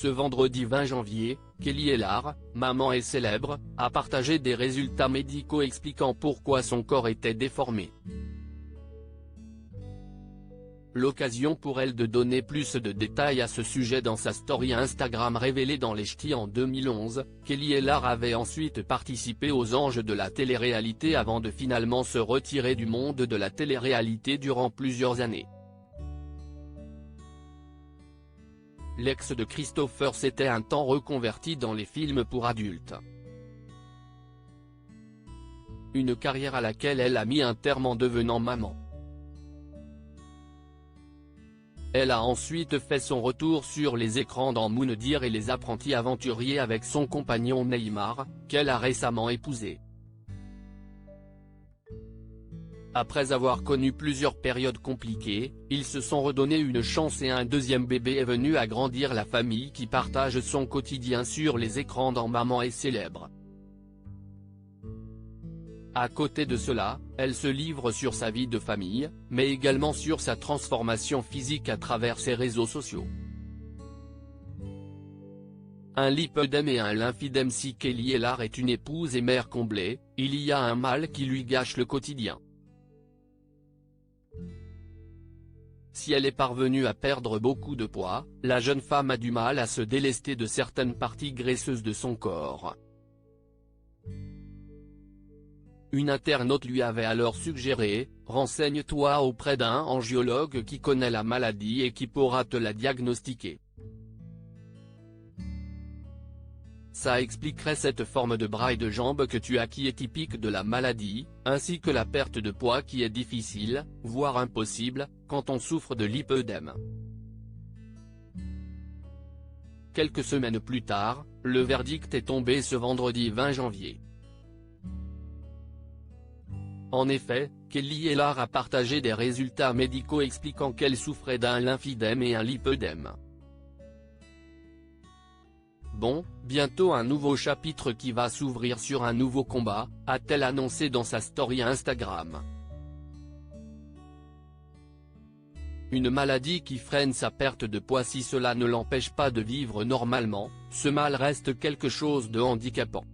Ce vendredi 20 janvier, Kelly Ellard, maman et célèbre, a partagé des résultats médicaux expliquant pourquoi son corps était déformé. L'occasion pour elle de donner plus de détails à ce sujet dans sa story Instagram révélée dans les ch'tis en 2011, Kelly Ellard avait ensuite participé aux Anges de la télé-réalité avant de finalement se retirer du monde de la télé-réalité durant plusieurs années. L'ex de Christopher s'était un temps reconverti dans les films pour adultes. Une carrière à laquelle elle a mis un terme en devenant maman. Elle a ensuite fait son retour sur les écrans dans Moon Deer et Les Apprentis Aventuriers avec son compagnon Neymar, qu'elle a récemment épousé. Après avoir connu plusieurs périodes compliquées, ils se sont redonné une chance et un deuxième bébé est venu agrandir la famille qui partage son quotidien sur les écrans dans Maman est célèbre. À côté de cela, elle se livre sur sa vie de famille, mais également sur sa transformation physique à travers ses réseaux sociaux. Un lipœdème et un lymphœdème. Si Kelly Ellard est une épouse et mère comblée, il y a un mal qui lui gâche le quotidien. Si elle est parvenue à perdre beaucoup de poids, la jeune femme a du mal à se délester de certaines parties graisseuses de son corps. Une internaute lui avait alors suggéré « Renseigne-toi auprès d'un angiologue qui connaît la maladie et qui pourra te la diagnostiquer. » Ça expliquerait cette forme de bras et de jambes que tu as qui est typique de la maladie, ainsi que la perte de poids qui est difficile, voire impossible, quand on souffre de lipœdème. Quelques semaines plus tard, le verdict est tombé ce vendredi 20 janvier. En effet, Kelly Ellard a partagé des résultats médicaux expliquant qu'elle souffrait d'un lymphœdème et un lipœdème. Bon, bientôt un nouveau chapitre qui va s'ouvrir sur un nouveau combat, a-t-elle annoncé dans sa story Instagram. Une maladie qui freine sa perte de poids. Si cela ne l'empêche pas de vivre normalement, ce mal reste quelque chose de handicapant.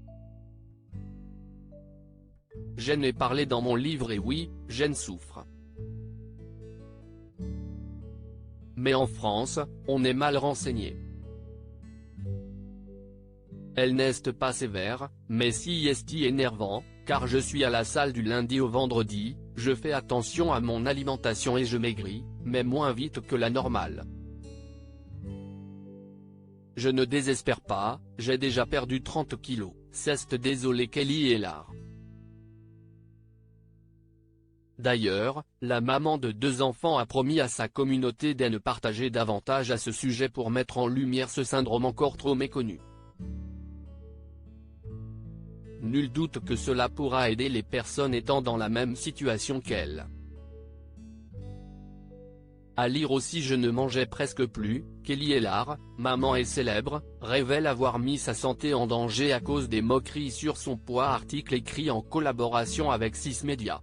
J'en ai parlé dans mon livre et oui, j'en souffre. Mais en France, on est mal renseigné. Elle n'est pas sévère, mais si est énervant, car je suis à la salle du lundi au vendredi, je fais attention à mon alimentation et je maigris, mais moins vite que la normale. Je ne désespère pas, j'ai déjà perdu 30 kilos, c'est désolé Kelly Ellard. D'ailleurs, la maman de 2 enfants a promis à sa communauté de ne partager davantage à ce sujet pour mettre en lumière ce syndrome encore trop méconnu. Nul doute que cela pourra aider les personnes étant dans la même situation qu'elle. À lire aussi Je ne mangeais presque plus, Kelly Ellard, maman est célèbre, révèle avoir mis sa santé en danger à cause des moqueries sur son poids. Article écrit en collaboration avec 6 médias.